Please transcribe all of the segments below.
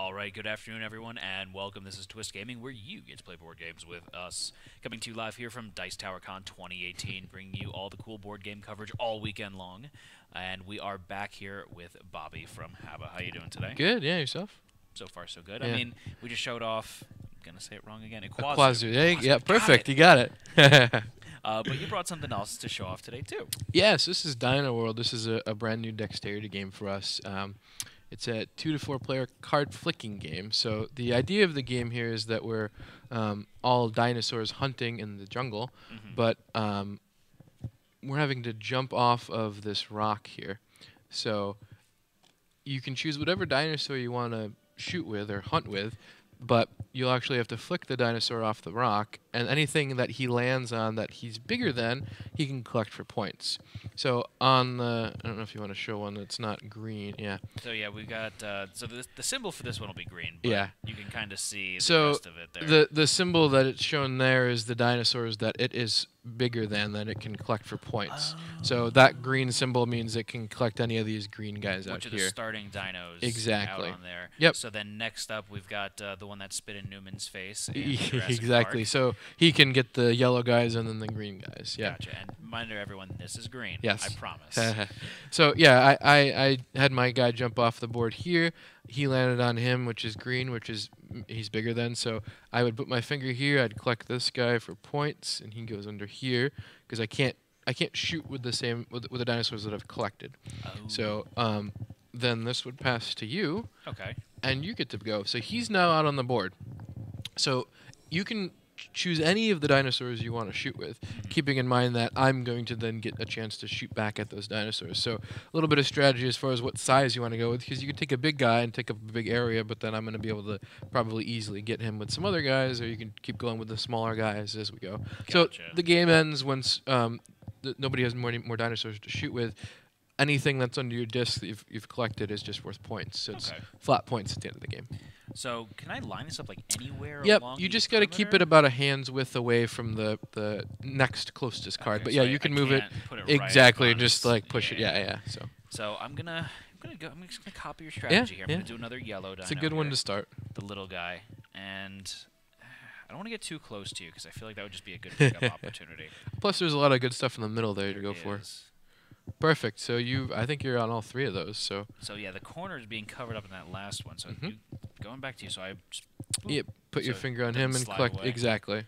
All right, good afternoon, everyone, and welcome. This is Twist Gaming, where you get to play board games with us. Coming to you live here from Dice Tower Con 2018, bringing you all the cool board game coverage all weekend long. And we are back here with Bobby from HABA. How you doing today? Good, yeah, yourself? So far, so good. Yeah. I mean, we just showed off, I'm going to say it wrong again, Quazu. Yeah, Got perfect. it. You got it. But you brought something else to show off today, too. Yes, this is Dino World. This is a brand new dexterity game for us. It's a 2 to 4 player card flicking game. So the idea of the game here is that we're all dinosaurs hunting in the jungle, but we're having to jump off of this rock here. So you can choose whatever dinosaur you want to shoot with or hunt with, but you'll actually have to flick the dinosaur off the rock, and anything that he lands on that he's bigger than, he can collect for points. So on the, I don't know if you want to show one that's not green, yeah. So yeah, we've got, so the symbol for this one will be green, but Yeah. you can kind of see the So rest of it there. the symbol that it's shown there is the dinosaurs that it is bigger than that it can collect for points. So that green symbol means it can collect any of these green guys out Which are the here. starting dinos Exactly. out on there. Yep. So then next up, we've got the one that spit in Newman's face. In Jurassic Exactly. Park. So he can get the yellow guys and then the green guys. Yeah. Gotcha. And reminder everyone, this is green. Yes. I promise. So yeah, I had my guy jump off the board here. He landed on him, which is green, which is he's bigger than. So I would put my finger here. I'd collect this guy for points, and he goes under here because I can't shoot with the same with the dinosaurs that I've collected. Oh. So then this would pass to you, Okay. and you get to go. So he's now out on the board. So you can choose any of the dinosaurs you want to shoot with, keeping in mind that I'm going to then get a chance to shoot back at those dinosaurs. So a little bit of strategy as far as what size you want to go with, because you can take a big guy and take up a big area, but then I'm going to be able to probably easily get him with some other guys, or you can keep going with the smaller guys as we go. So Gotcha. the game ends once nobody has more dinosaurs to shoot with. Anything that's under your disc that you've collected is just worth points. So it's Okay. flat points at the end of the game. So can I line this up like anywhere Yep, along you the just got to keep it perimeter? about a hand's width away from the next closest card. Okay, but so yeah, I you can move it can't put it right exactly. on Just its- like push it. Yeah. So So I'm just gonna copy your strategy here. I'm yeah. gonna do another yellow dino. it's a good one here, to start. the little guy, and I don't want to get too close to you because I feel like that would just be a good pickup opportunity. Plus, there's a lot of good stuff in the middle there to There go it for. is. Perfect. So I think you're on all three of those. So So yeah, the corner is being covered up in that last one. So going back to you, so I just, yeah, put your So finger on then him and slide collect away. exactly,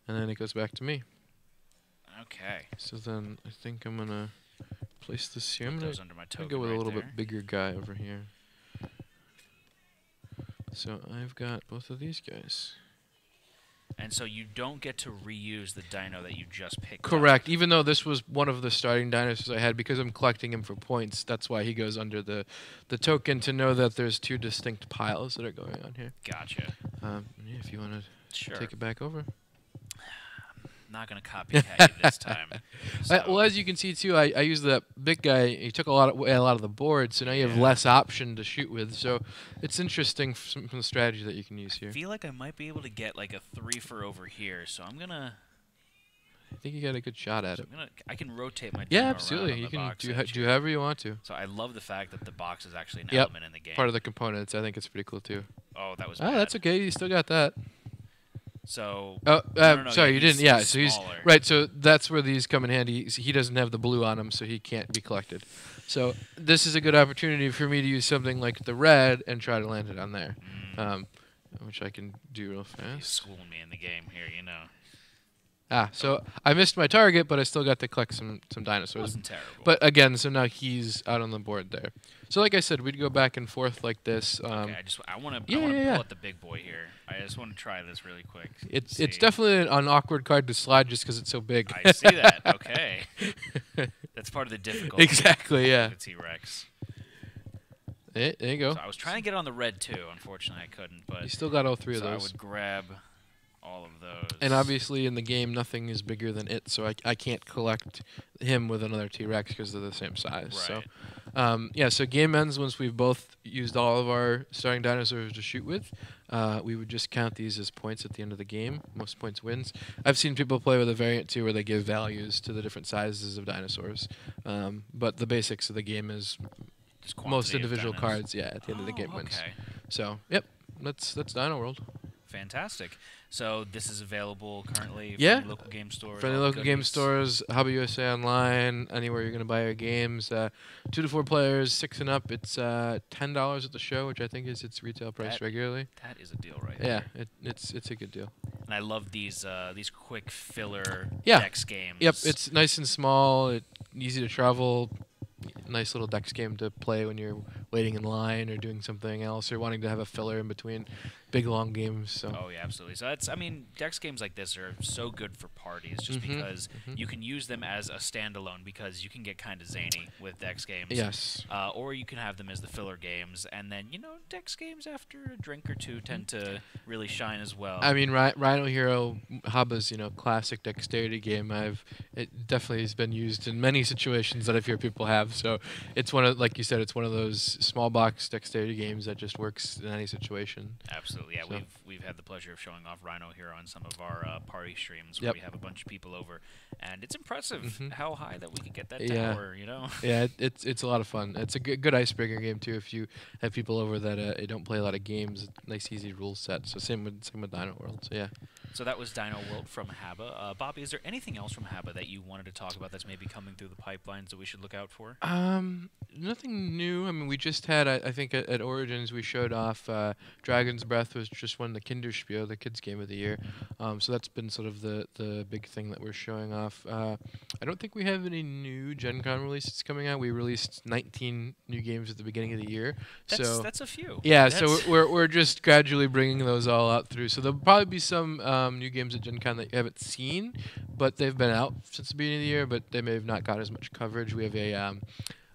and then it goes back to me. okay. So then I think I'm gonna place this here. I'm Put gonna those under my I'm token gonna go with right a little there. bit bigger guy over here. So I've got both of these guys. And so you don't get to reuse the dino that you just picked up. Correct. Even though this was one of the starting dinosaurs I had, because I'm collecting him for points, that's why he goes under the token to know that there's two distinct piles that are going on here. Gotcha. Yeah, if you want to Sure. take it back over. Not gonna copycat you this time. Well, So- as you can see too, I used that big guy. He took a lot of the board, so now you have Yeah. less option to shoot with. So it's interesting from the strategy that you can use here. I feel like I might be able to get like a 3 for over here, so I'm gonna. I think you got a good shot at it. I can rotate my. Yeah, dino absolutely. around on You the can box do edge do here. however you want to. So I love the fact that the box is actually an Yep, element in the game. Part of the components. I think it's pretty cool too. Oh, that was. Ah, bad. that's okay. You still got that. So. Oh, no, sorry, yeah, you didn't. he's Yeah, so he's smaller. right. So that's where these come in handy. He doesn't have the blue on him, so he can't be collected. So this is a good opportunity for me to use something like the red and try to land it on there, which I can do real He's fast. schooling me in the game here, you know. So I missed my target, but I still got to collect some dinosaurs. Wasn't terrible. But again, so now he's out on the board there. So like I said, we'd go back and forth like this. Okay, I want to yeah, pull yeah. out the big boy here. I just want to try this really quick. It's See. definitely an awkward card to slide just because it's so big. I see that. Okay. That's part of the difficulty. Exactly. Yeah. The T-Rex. There you go. So I was trying to get on the red too. Unfortunately, I couldn't. But You still got all three of so I those. would grab all of those. And obviously in the game, nothing is bigger than it, so I can't collect him with another T-Rex because they're the same size. Right. So, yeah, so game ends once we've both used all of our starting dinosaurs to shoot with. We would just count these as points at the end of the game. Most points wins. I've seen people play with a variant too where they give values to the different sizes of dinosaurs. But the basics of the game is Just most quantity of individual dinos. cards, yeah, at the end of the game wins. Okay. So, yep. that's Dino World. Fantastic. So this is available currently Yeah. from local game stores. Friendly all the local game goodies. stores, HABA USA Online, anywhere you're gonna buy your games. 2 to 4 players, 6 and up. It's $10 at the show, which I think is its retail price That- regularly. That is a deal right Yeah, there. it's a good deal. And I love these quick filler Yeah. Dex games. Yep, it's nice and small, easy to travel. Nice little Dex game to play when you're waiting in line or doing something else or wanting to have a filler in between big long games. So. Oh yeah, absolutely. So I mean, Dex games like this are so good for parties, just Mhm, because mhm. you can use them as a standalone, because you can get kind of zany with Dex games. Yes. Or you can have them as the filler games, and then Dex games after a drink or two tend to really shine as well. I mean, Rhino Hero, HABA's classic dexterity game. It definitely has been used in many situations that I've heard people have. So it's like you said, it's one of those small box dexterity games that just works in any situation. Absolutely, yeah. So. We've had the pleasure of showing off Rhino here on some of our party streams where Yep. we have a bunch of people over, and it's impressive Mhm. how high that we can get that Yeah. tower. Yeah, it's a lot of fun. It's a good icebreaker game too. If you have people over that don't play a lot of games, nice easy rule set. So same with Dino World. So yeah. So that was Dino World from HABA. Bobby, is there anything else from HABA that you wanted to talk about that's maybe coming through the pipelines that we should look out for? Nothing new. I mean, we just had, I think at Origins we showed off Dragon's Breath was just won the Kinderspiel, the kids game of the year. So that's been sort of the big thing that we're showing off. I don't think we have any new Gen Con releases coming out. We released 19 new games at the beginning of the year. That's a few. Yeah, so we're just gradually bringing those all out through. So there'll probably be some new games at Gen Con that you haven't seen, but they've been out since the beginning of the year, but they may have not got as much coverage. We have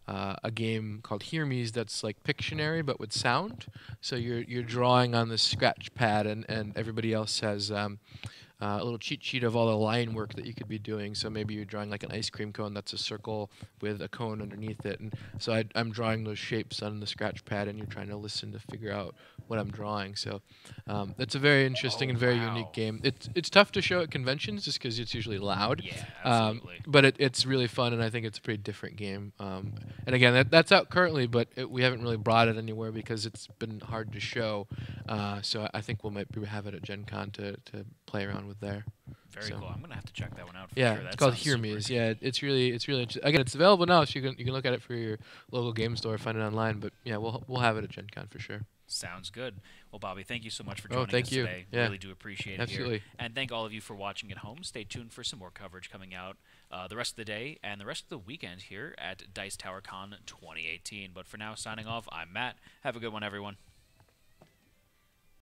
a game called Hear Me's that's like Pictionary but with sound. So you're drawing on the scratch pad, and everybody else has a little cheat sheet of all the line work that you could be doing. So maybe you're drawing like an ice cream cone that's a circle with a cone underneath it. And so I'm drawing those shapes on the scratch pad, and you're trying to listen to figure out what I'm drawing. So it's a very interesting and very unique game. It's tough to show at conventions just because it's usually loud. Yeah, absolutely. But it's really fun, and I think it's a pretty different game. And again, that's out currently, but we haven't really brought it anywhere because it's been hard to show. So I think we'll maybe have it at Gen Con to play around with there. Very So. cool. I'm gonna have to check that one out. For Yeah, sure. it's That called sounds Hear super Me's. interesting. Yeah, it's really interesting. Again, it's available now, so you can look at it for your local game store, find it online. But yeah, we'll have it at Gen Con for sure. Sounds good. Well, Bobby, thank you so much for Oh, joining thank us you. today. Yeah. Really do appreciate it Absolutely. here. And thank all of you for watching at home. Stay tuned for some more coverage coming out the rest of the day and the rest of the weekend here at Dice Tower Con 2018. But for now, signing off, I'm Matt. Have a good one, everyone.